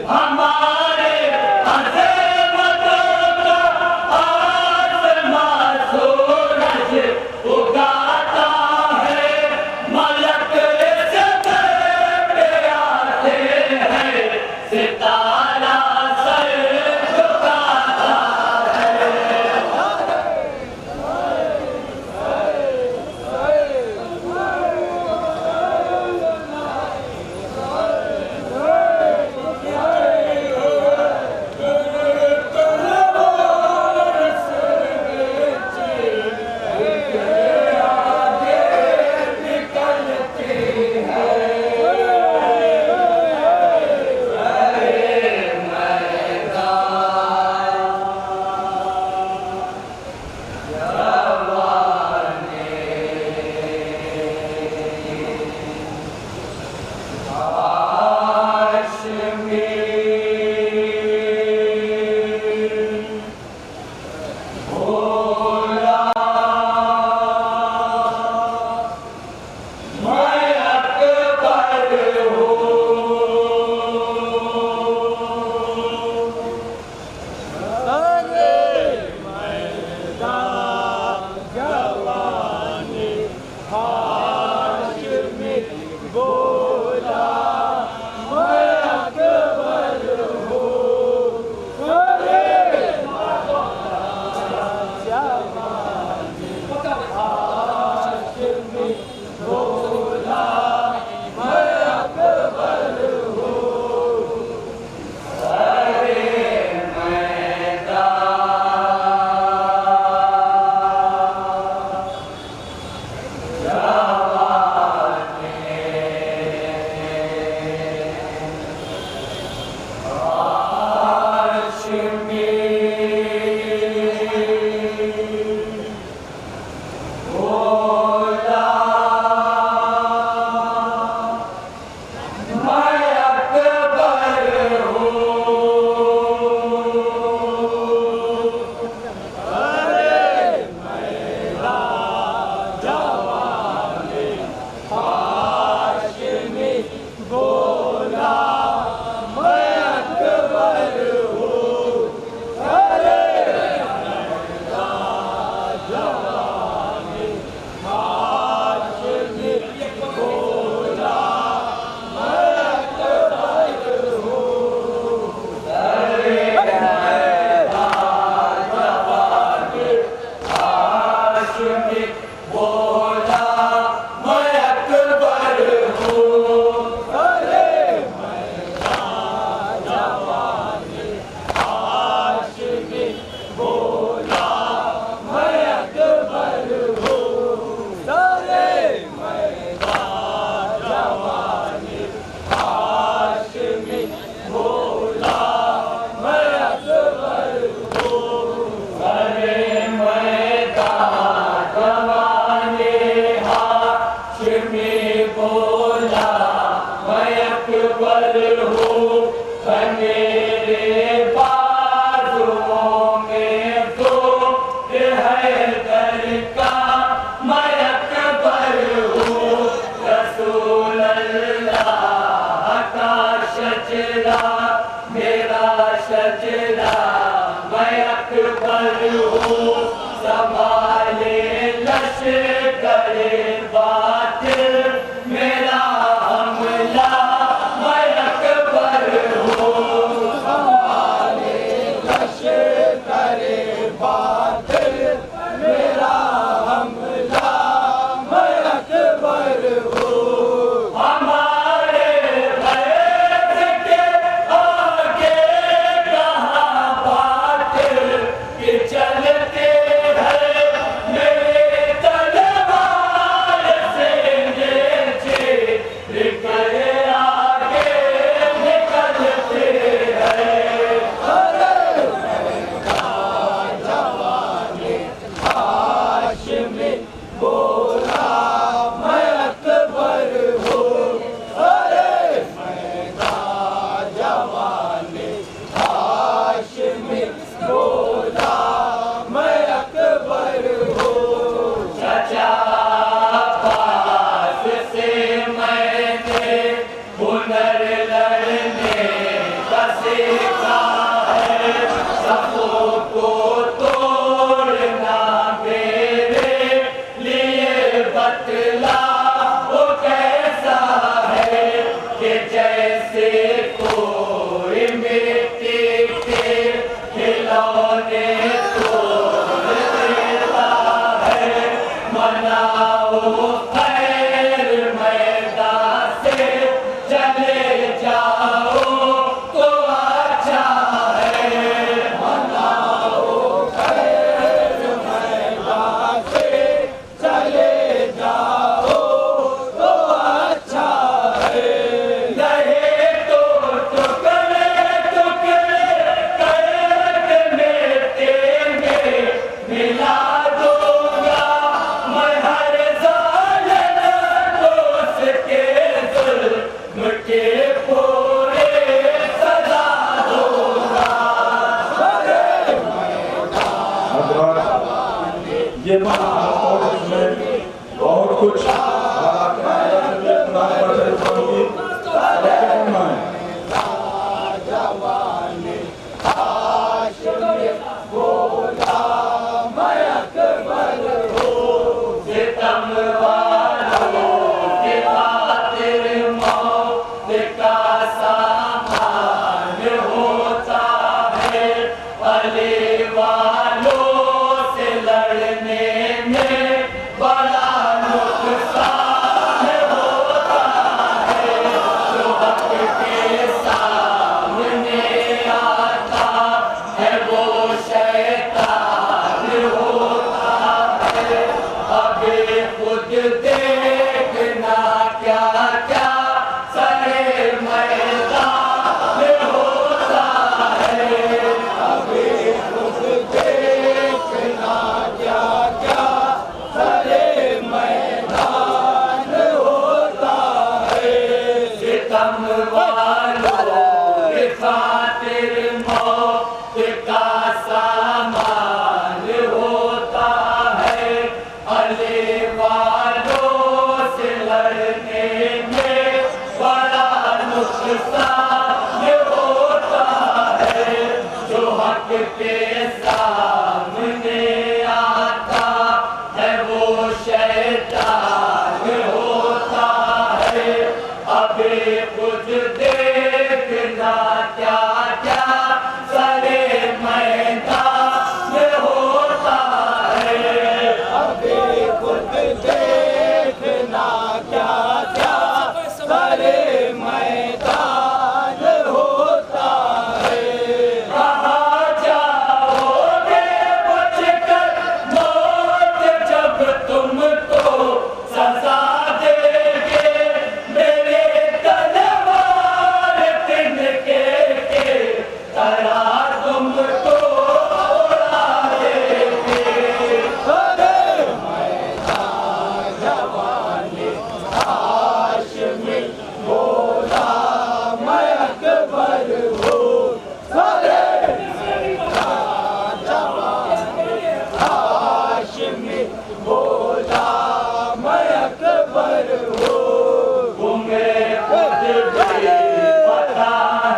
हमारे अज़मतों का आसमां सूरज उगाता है, मलक इस दर पे आते हैं, सितारा सर झुकाता है। चलते हैं मेरे तलवार सीखा है सबों को तोड़ना मेरे लिए बतला वो कैसा है कि जैसे कोई मिट्टी के खिलौने तोड़ देता है मनाओ खैर मैदान से चले जाओ तो अच्छा है मनाओ खैर मैदान से चले जाओ तो अच्छा है रहे तो टुकड़े टुकड़े करके मिटेंगे मिला दूंगा मैं हर जालिम दोस्त के जुल्म के पूरे सजा दूंगा ये और इसमें बहुत कुछ सितम वालों के खातिर मौत का सामान होता है अली वालों से लड़ने में बड़ा नुकसान होता है जो हक के सामने आता है वो शैतान होता है अभी खुद देखना क्या क्या सरे मैदान होता है अभी खुद देखना क्या क्या सरे मैदान होता है सितम वालों के खातिर मौत का सामान होता है अली वालों से लड़ने में बड़ा नुकसान होता है जो हक के सामने आता है वो शैतान होता है अभी कुछ देखना क्या क्या सरे मैदान होता है अभी खुद देखना क्या क्या सरे मैदान होता है कहाँ जाओगे बचकर मौत जब तुमको सजा देंगे मेरे तलवार तिनके के तरह तुमको उड़ा देंगे तुम्हें खुद भी पता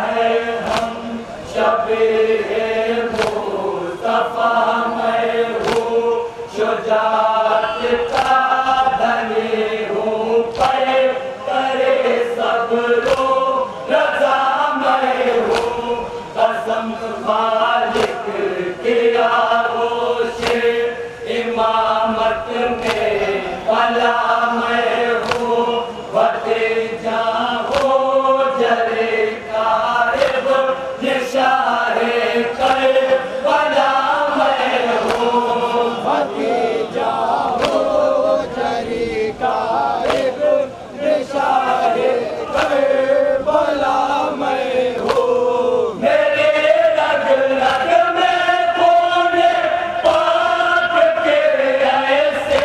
है हम शबीर मुस्तफा मैं हूँ शुजाअत का धनी हूँ पर करे सबरो रजा मैं हूँ कसम खालिक की आगोश इमामत में भला मैं हूँ भतीजा हो जरे कारब निशारे कर भला मैं हूँ भतीजा हो जरे कारब निशारे कर भला मैं हूँ मेरे रग रग में खून पाक के ऐसे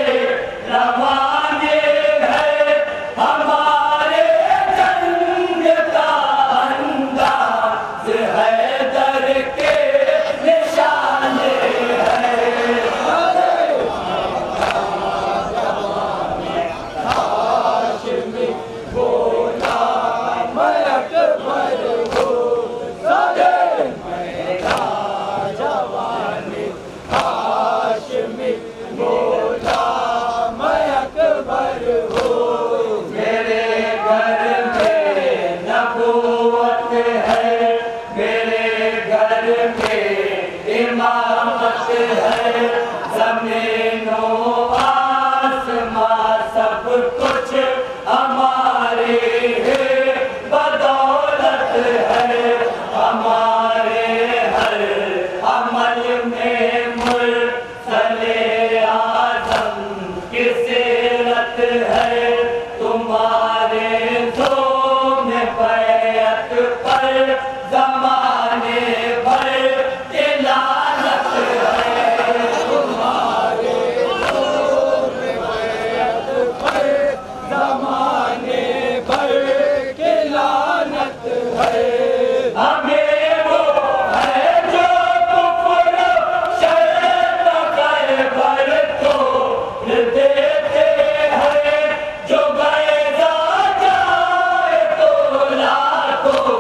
रवाने हैं हमारे जंग का अंदाज हैदर के निशाने हैं बोला मैं अकबर हूँ सलामत है जमीनों आसमां सब कुछ हमारे है बदौलत है हमारे हर अमल में मुरसले आज़म की सीरत है तुम्हारे ज़ोम बैत पर ज़माने भर की लानत है तुम्हारे ज़ोम बैत पर ज़माने भर की लानत है हमें वो है जो कुफ्र शर्त ग़ैबर तोड़ देते हैं जो गैज़ा जाए तो लाखों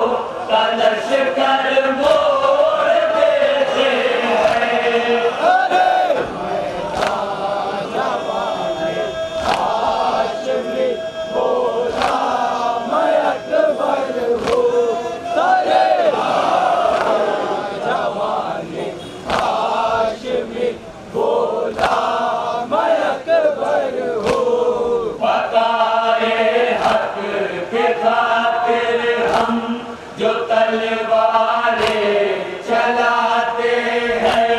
कलश कर मोड़ देते हैं अरे हाशमी बोला मैं अकबर हूँ सारे जवानी हाशमी बोला मैं अकबर हूँ पकाए हक के खातिर हम जो तलवारें चलाते हैं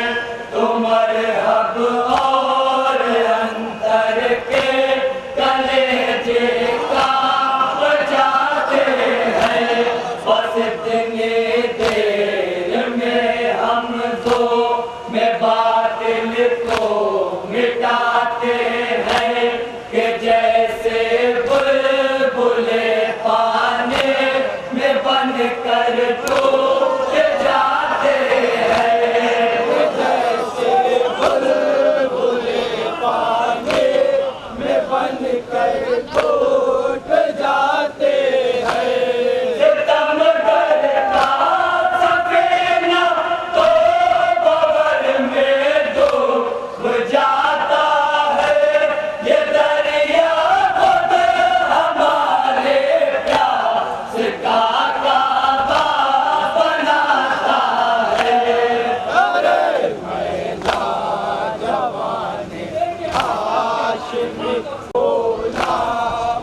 तो मरहब और अंतर के कलेजे का बजाते हैं बस इतनी देर में हम दो में बातिल को मिटाते हैं कि जैसे बुलबुले पानी में बन कर टूट जाते हैं जैसे बुलबुले पानी में बन कर टूट जाते हैं सितमगर का सफीना तो बगर में डूब जाता है ये दरिया खुद हमारे प्यास का काबा बनाता है अरे मैदान जवानी हाशमी बोला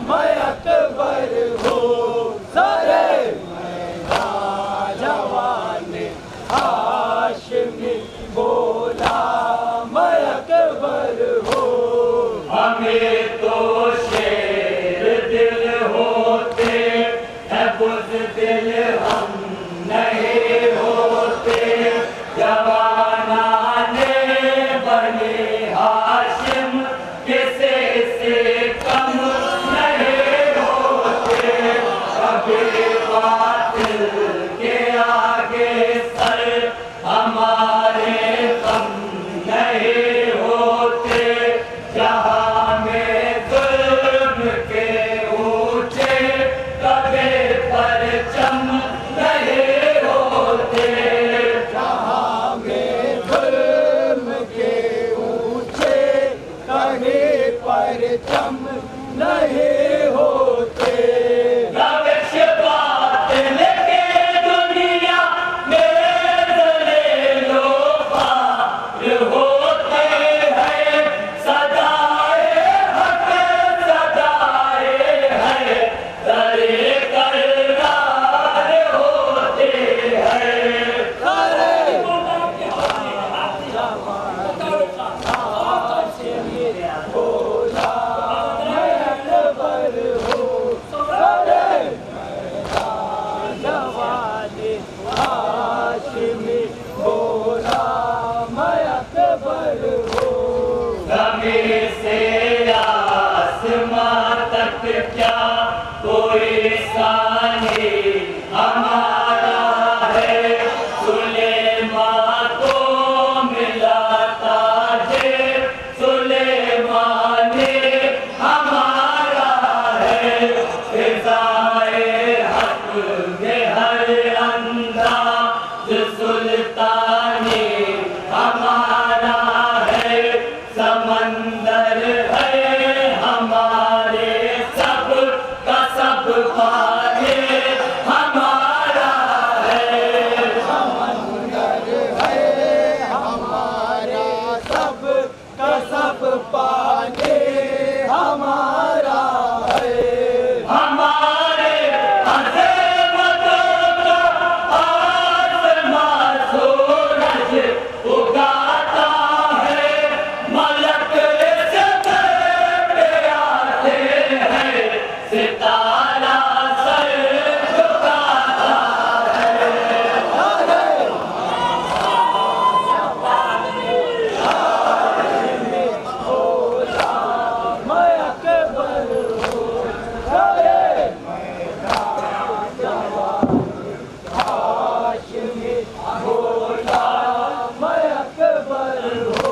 मैं अकबर हूँ सारे मैदान जवानी हाशमी बोला मैं अकबर हूँ हमें तो शेर दिल होते है बुज़दिल हम नहीं होते जवानाने बनी हाशिम किसी से कम नहीं होते कभी बातिल के आगे सर हमारे कम नहीं होते जहाँ में जुल्म के ऊंचे कभी परचम नहीं होते जहाँ में जुल्म के ऊंचे कभी परचम नहीं होते रविश बातिल के दुनिया में ज़लीलो पार होते हैं सदाए हक सदाए हैं दरे करार होते हैं अरे बोला मैं अकबर हूँ अरे जवानी हाशमी बोला मैं अकबर हूँ ज़मीन से आसमां तक क्या कोई सानी हमारा है सुलेमान को मिला ताजे सुलेमानी हमारा है फिज़ाए हक में हर अंदाज़ सुल्तानी हमारा है समंदर है हमारे सब का सब पानी हमारा है समंदर है हमारा पर हो